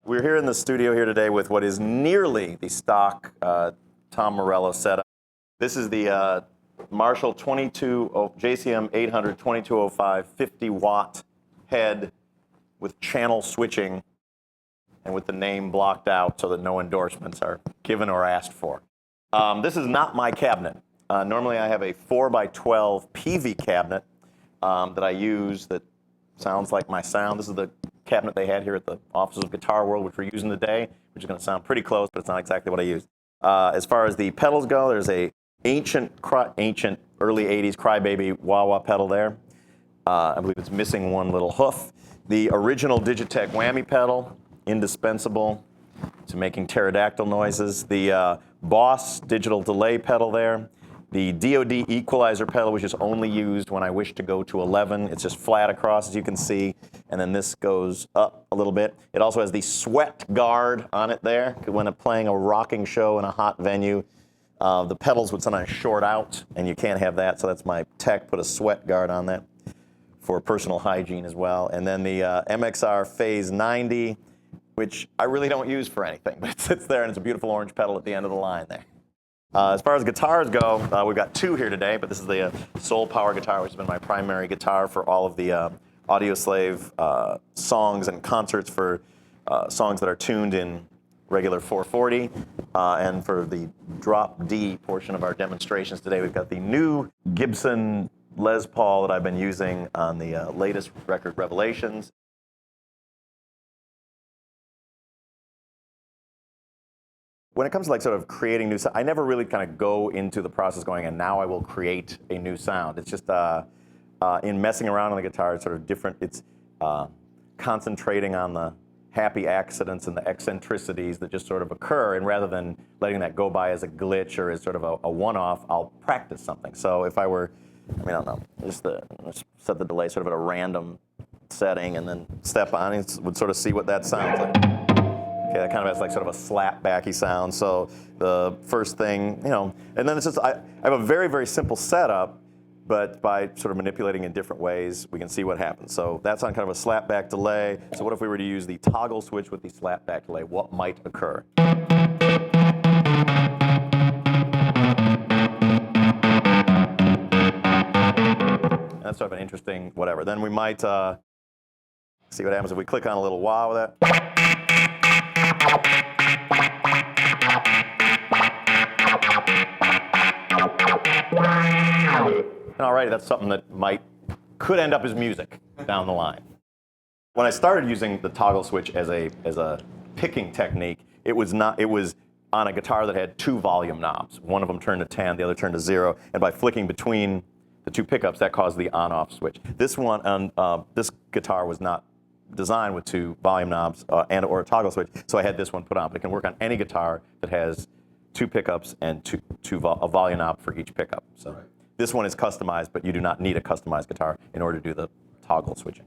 We're here in the studio here today with what is nearly the stock Tom Morello setup. This is the Marshall JCM 800 2205 50-watt head with channel switching and with the name blocked out so that no endorsements are given or asked for. This is not my cabinet. Normally I have a 4x12 PV cabinet that I use that sounds like my sound. This is the cabinet they had here at the offices of Guitar World, which we're using today, which is going to sound pretty close, but it's not exactly what I use. As far as the pedals go, there's a ancient early 80s Crybaby wah-wah pedal there. I believe it's missing one little hoof. The original Digitech whammy pedal, indispensable to making pterodactyl noises. The Boss digital delay pedal there. The DoD equalizer pedal, which is only used when I wish to go to 11. It's just flat across, as you can see, and then this goes up a little bit. It also has the sweat guard on it there. When playing a rocking show in a hot venue, the pedals would sometimes short out, and you can't have that, so that's my tech, put a sweat guard on that for personal hygiene as well. And then the MXR Phase 90, which I really don't use for anything, but it sits there, and it's a beautiful orange pedal at the end of the line there. As far as guitars go, we've got two here today, but this is the Soul Power guitar, which has been my primary guitar for all of the Audioslave songs and concerts for songs that are tuned in regular 440. And for the drop D portion of our demonstrations today, we've got the new Gibson Les Paul that I've been using on the latest record, Revelations. When it comes to sort of creating new sound, I never really kind of go into the process going, and now I will create a new sound. It's just in messing around on the guitar, it's sort of different. It's concentrating on the happy accidents and the eccentricities that just sort of occur, and rather than letting that go by as a glitch or as sort of a one-off, I'll practice something. So if I were, I don't know, just set the delay sort of at a random setting and then step on it, would sort of see what that sounds like. Okay, that kind of has sort of a slap-backy sound. So the first thing, and then it's just, I have a very, very simple setup, but by sort of manipulating in different ways, we can see what happens. So that's on kind of a slap-back delay. So what if we were to use the toggle switch with the slap-back delay? What might occur? And that's sort of an interesting whatever. Then we might see what happens if we click on a little wah with that. Alrighty, that's something that could end up as music down the line. When I started using the toggle switch as a picking technique, it was on a guitar that had two volume knobs. One of them turned to 10, the other turned to 0, and by flicking between the two pickups, that caused the on-off switch. This guitar was not designed with two volume knobs or a toggle switch, so I had this one put on. But it can work on any guitar that has two pickups and a volume knob for each pickup. So right. This one is customized, but you do not need a customized guitar in order to do the toggle switching.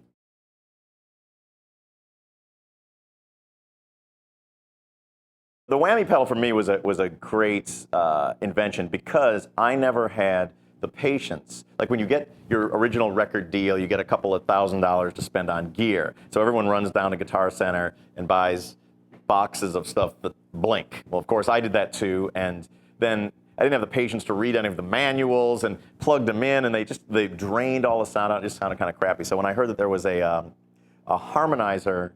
The whammy pedal for me was a great invention because I never had the patience. Like when you get your original record deal, you get a couple of $1,000s to spend on gear. So everyone runs down to Guitar Center and buys boxes of stuff that blink. Well, of course, I did that too, and then I didn't have the patience to read any of the manuals and plugged them in, and they drained all the sound out. It just sounded kind of crappy. So when I heard that there was a harmonizer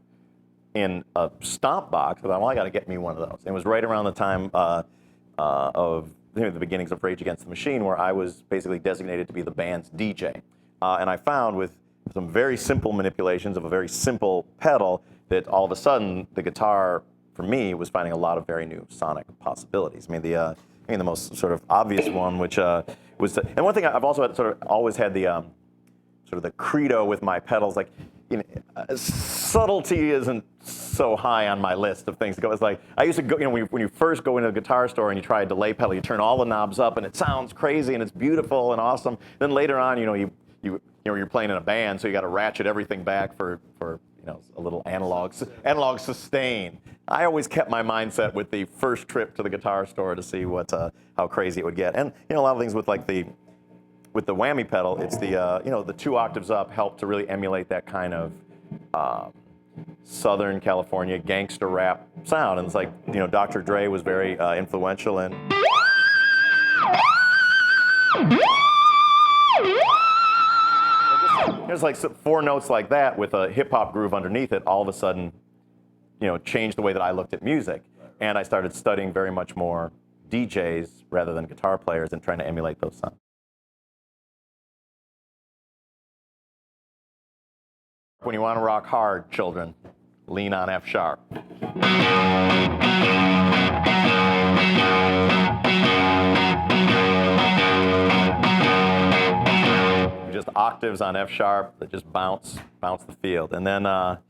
in a stomp box, I thought, well, I got to get me one of those. And it was right around the time of the beginnings of Rage Against the Machine, where I was basically designated to be the band's DJ. And I found with some very simple manipulations of a very simple pedal that all of a sudden the guitar, for me, was finding a lot of very new sonic possibilities. The most sort of obvious one, which was, and one thing I've also always had the sort of the credo with my pedals, subtlety isn't so high on my list of things to go. It's like, I used to go, when you first go into a guitar store and you try a delay pedal, you turn all the knobs up and it sounds crazy and it's beautiful and awesome. Then later on, you're playing in a band, so you got to ratchet everything back for a little analog sustain. I always kept my mindset with the first trip to the guitar store to see how crazy it would get. And a lot of things with the whammy pedal, it's the 2 octaves up help to really emulate that kind of Southern California gangster rap sound. And it's like, you know, Dr. Dre was very influential in. There's like 4 notes like that with a hip hop groove underneath it, all of a sudden, you know, changed the way that I looked at music. And I started studying very much more DJs rather than guitar players and trying to emulate those sounds. When you want to rock hard, children, lean on F sharp. Just octaves on F sharp that just bounce the field. And then a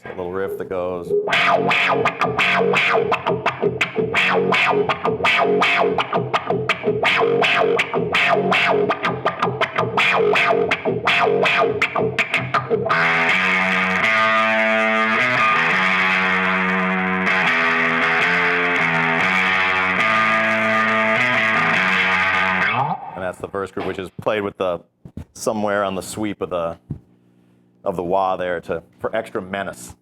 little riff that goes. And that's the verse group, which is played with the somewhere on the sweep of the wah there for extra menace.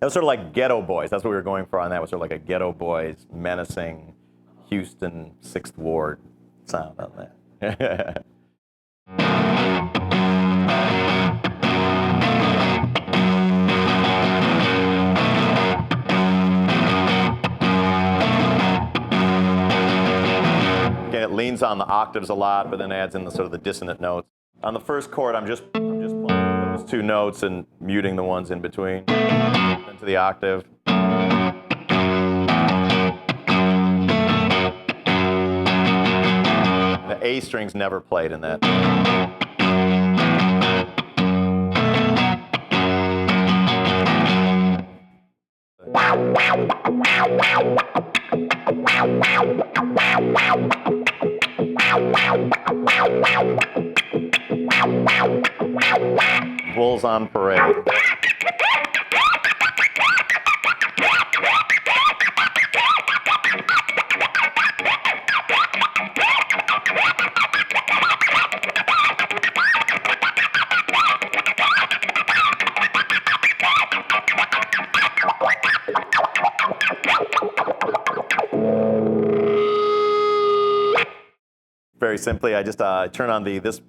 That was sort of like Ghetto Boys. That's what we were going for on that. Was sort of like a Ghetto Boys menacing Houston 6th Ward sound on that. Again, it leans on the octaves a lot, but then adds in the sort of the dissonant notes. On the first chord, I'm just playing those 2 notes and muting the ones in between. Then to the octave. The A string's never played in that. Bulls on Parade. Very simply, I just turn on this,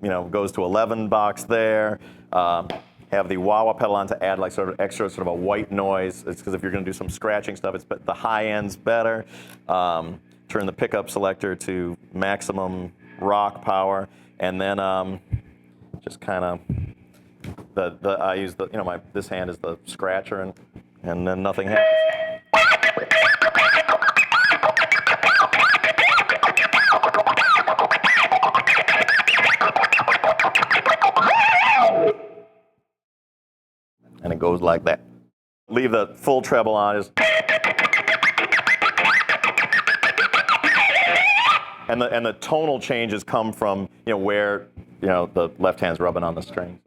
you know, goes to 11 box there. Have the wah-wah pedal on to add like sort of extra sort of a white noise. It's because if you're going to do some scratching stuff, the high end's better. Turn the pickup selector to maximum rock power, and then just kind of I use the, you know, this hand is the scratcher, and then nothing happens. And it goes like that. Leave the full treble on. And the tonal changes come from, you know, where, you know, the left hand's rubbing on the strings.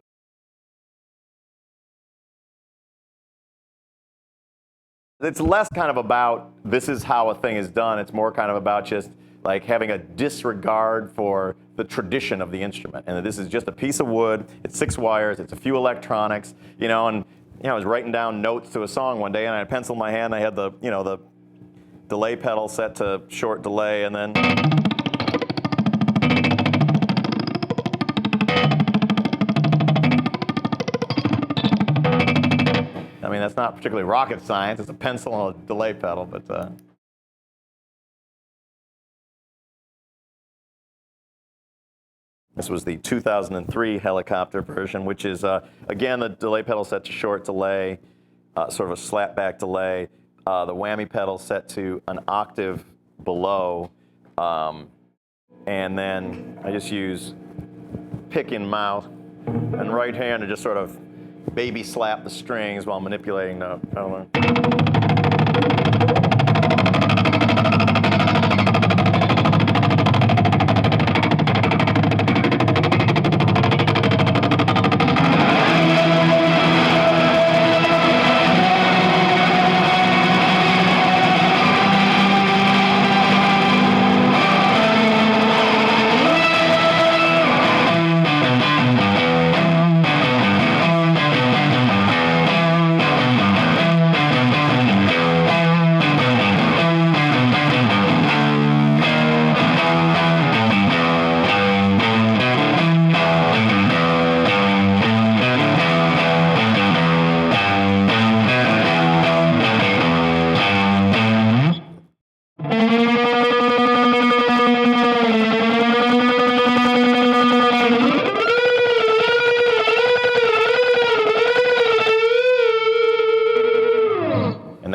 It's less kind of about this is how a thing is done. It's more kind of about just like having a disregard for the tradition of the instrument, and that this is just a piece of wood. It's 6 wires. It's a few electronics, you know. And you know, I was writing down notes to a song one day, and I had a pencil in my hand. I had the, you know, the delay pedal set to short delay, and then. I mean, that's not particularly rocket science. It's a pencil and a delay pedal, but. This was the 2003 helicopter version, which is, again, the delay pedal set to short delay, sort of a slapback delay. The whammy pedal set to an octave below. And then I just use pick in mouth and right hand to just sort of baby slap the strings while manipulating the pedal.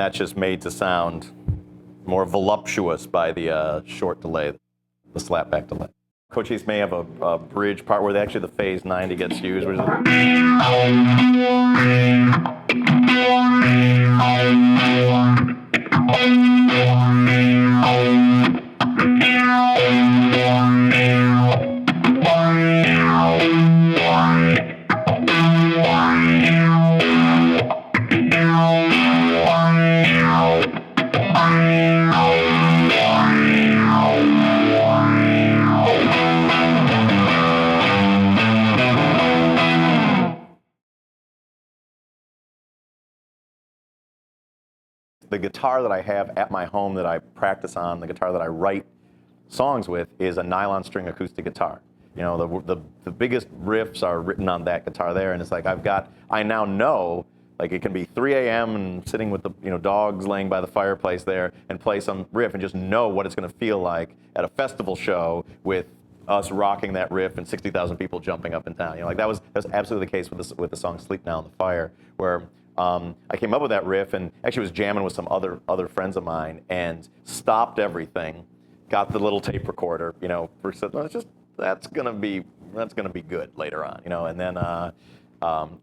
that's just made to sound more voluptuous by the short delay, the slapback delay. Cochise may have a bridge part where actually the phase 90 gets used, which is the guitar that I have at my home that I practice on, the guitar that I write songs with, is a nylon string acoustic guitar. You know, the biggest riffs are written on that guitar there, and it's like I now know, like it can be 3 a.m. and sitting with the dogs laying by the fireplace there and play some riff and just know what it's going to feel like at a festival show with us rocking that riff and 60,000 people jumping up and down. You know, like that was absolutely the case with the song "Sleep Now in the Fire," where I came up with that riff and actually was jamming with some other friends of mine and stopped everything, got the little tape recorder, said, well, that's gonna be good later on, and then and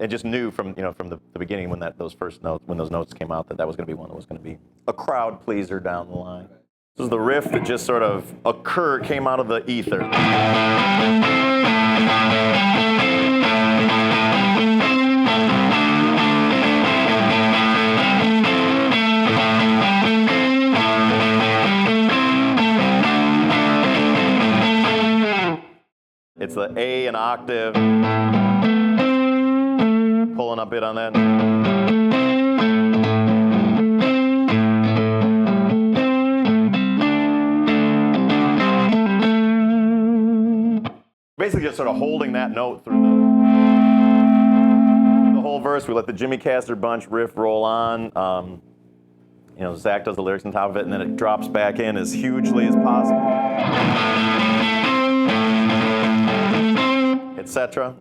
just knew from the beginning when those notes came out that was gonna be one that was gonna be a crowd pleaser down the line. This is the riff that just sort of came out of the ether. It's the A an octave, pulling a bit on that. Basically just sort of holding that note through the whole verse. We let the Jimmy Castor Bunch riff roll on. Zach does the lyrics on top of it, and then it drops back in as hugely as possible, etc.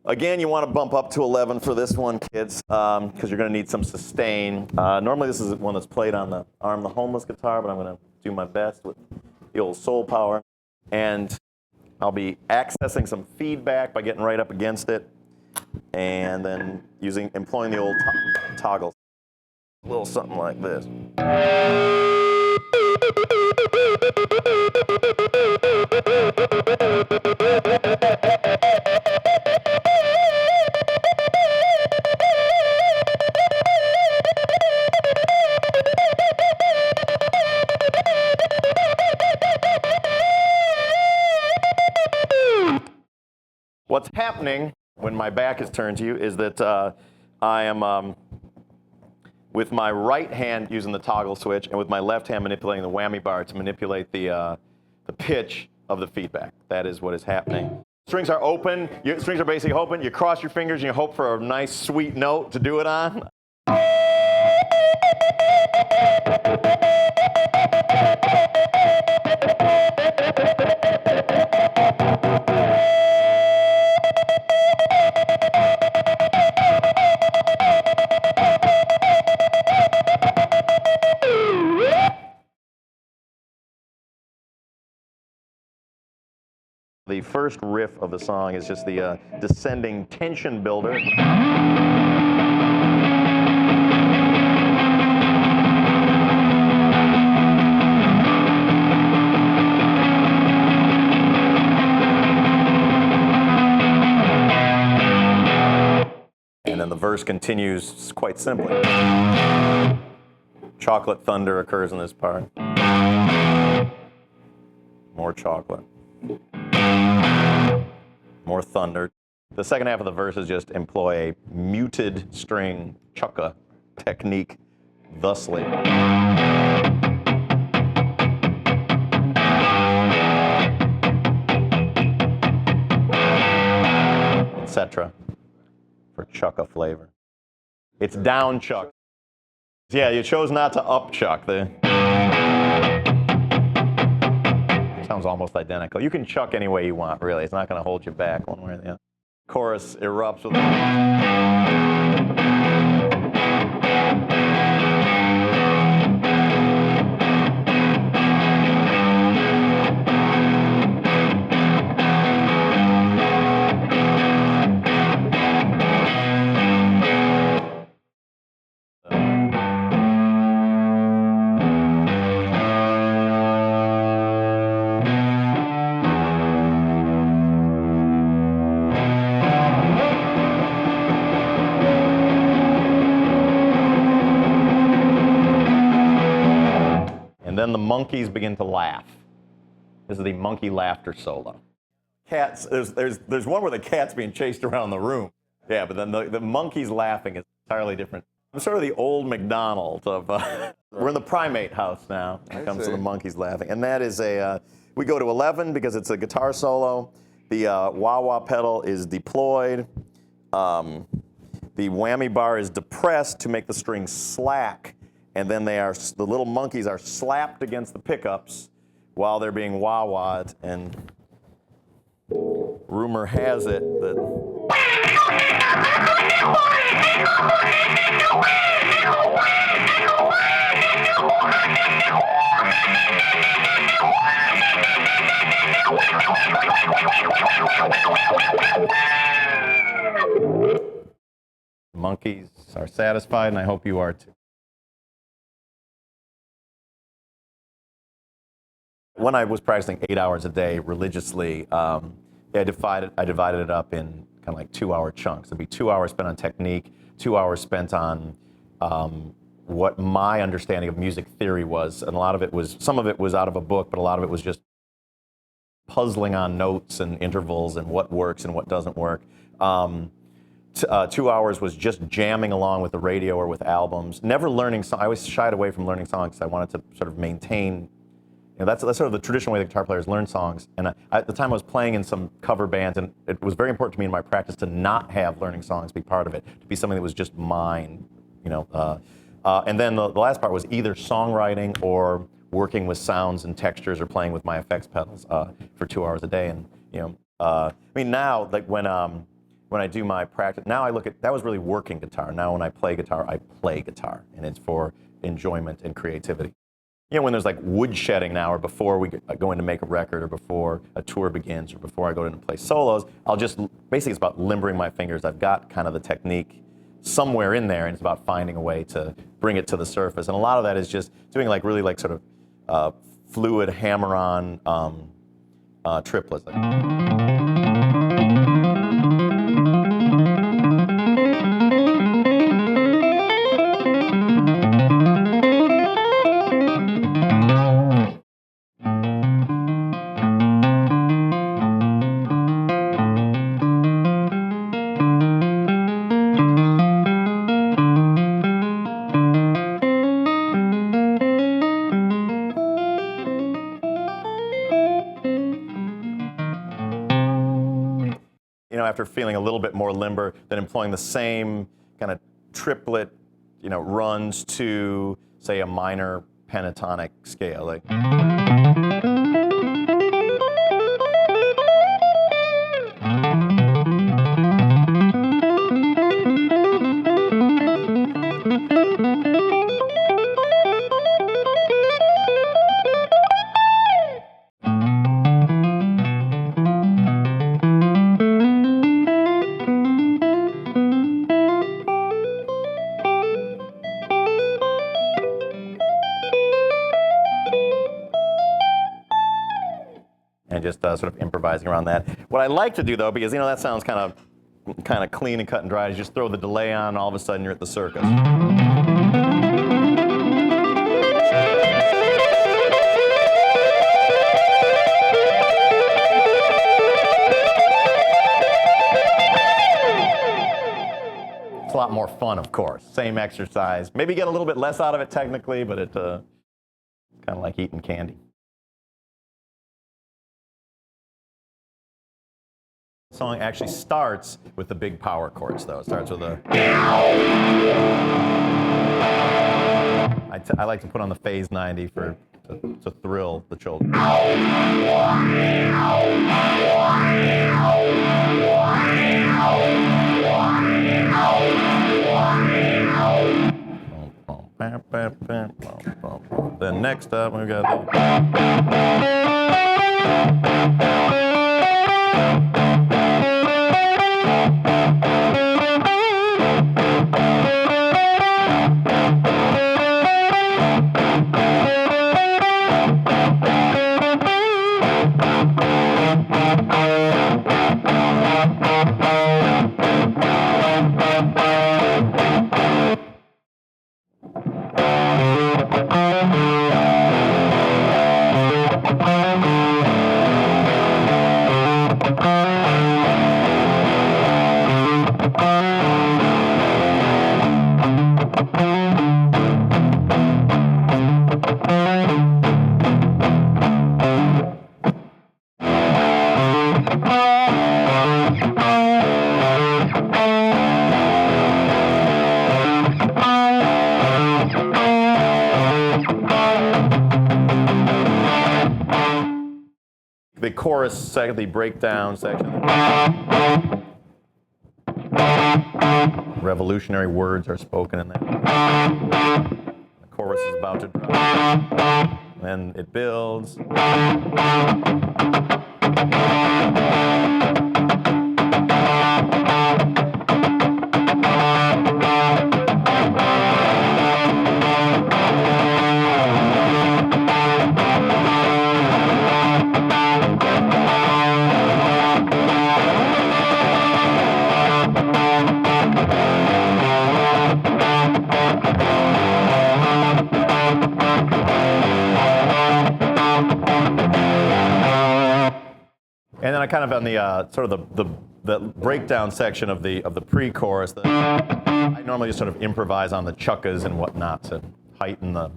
Again, you want to bump up to 11 for this one, kids, because you're going to need some sustain. Normally this is one that's played on the Arm the Homeless guitar, but I'm going to do my best with the old soul power. And I'll be accessing some feedback by getting right up against it, and then employing the old toggles. A little something like this. What's happening when my back is turned to you is that I am, with my right hand using the toggle switch and with my left hand manipulating the whammy bar to manipulate the pitch of the feedback. That is what is happening. Strings are open. Strings are basically open. You cross your fingers and you hope for a nice, sweet note to do it on. The first riff of the song is just the descending tension builder. And then the verse continues quite simply. Chocolate thunder occurs in this part. More chocolate. More thunder. The second half of the verse is just employ a muted string chukka technique thusly. Etc. for chukka flavor. It's down chuck. Yeah, you chose not to up chuck. Sounds almost identical. You can chuck any way you want, really. It's not going to hold you back one way or the other. Chorus erupts with... then the monkeys begin to laugh. This is the monkey laughter solo. Cats, there's one where the cat's being chased around the room. Yeah, but then the monkeys laughing is entirely different. I'm sort of the old McDonald of, we're in the primate house now when it comes to the monkeys laughing. And that is we go to 11 because it's a guitar solo. The wah-wah pedal is deployed. The whammy bar is depressed to make the strings slack. And then the little monkeys are slapped against the pickups while they're being wah-wah'd. And rumor has it that monkeys are satisfied, and I hope you are too. When I was practicing 8 hours a day religiously, I divided it up in kind of like 2-hour chunks. It'd be 2 hours spent on technique, 2 hours spent on what my understanding of music theory was, and some of it was out of a book, but a lot of it was just puzzling on notes and intervals and what works and what doesn't work. 2 hours was just jamming along with the radio or with albums. Never learning songs. I always shied away from learning songs because I wanted to sort of maintain. That's sort of the traditional way that guitar players learn songs. And at the time I was playing in some cover bands, and it was very important to me in my practice to not have learning songs be part of it, to be something that was just mine, and then the last part was either songwriting or working with sounds and textures or playing with my effects pedals for 2 hours a day. And I mean now, like when I do my practice, now I look at, that was really working guitar. Now when I play guitar, and it's for enjoyment and creativity. When there's like woodshedding now, or before we go in to make a record, or before a tour begins, or before I go in to play solos, basically it's about limbering my fingers. I've got kind of the technique somewhere in there, and it's about finding a way to bring it to the surface. And a lot of that is just doing like really like sort of fluid hammer-on triplets. After feeling a little bit more limber, then employing the same kind of triplet, runs to, say, a minor pentatonic scale. Like. And just sort of improvising around that. What I like to do, though, because that sounds kind of clean and cut and dry, is just throw the delay on, and all of a sudden you're at the circus. It's a lot more fun, of course. Same exercise. Maybe get a little bit less out of it technically, but it's kind of like eating candy. The song actually starts with the big power chords, though. It starts with a. I like to put on the phase 90 to thrill the children. Then next up, we've got The chorus section, the breakdown section. Revolutionary words are spoken in that. The chorus is about to drop. Then it builds. And then I kind of on the sort of the breakdown section of the pre-chorus, I normally just sort of improvise on the chuckas and whatnot to heighten the.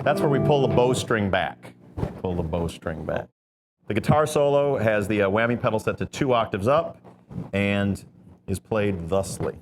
That's where we pull the bowstring back. Pull the bowstring back. The guitar solo has the whammy pedal set to 2 octaves up, and is played thusly.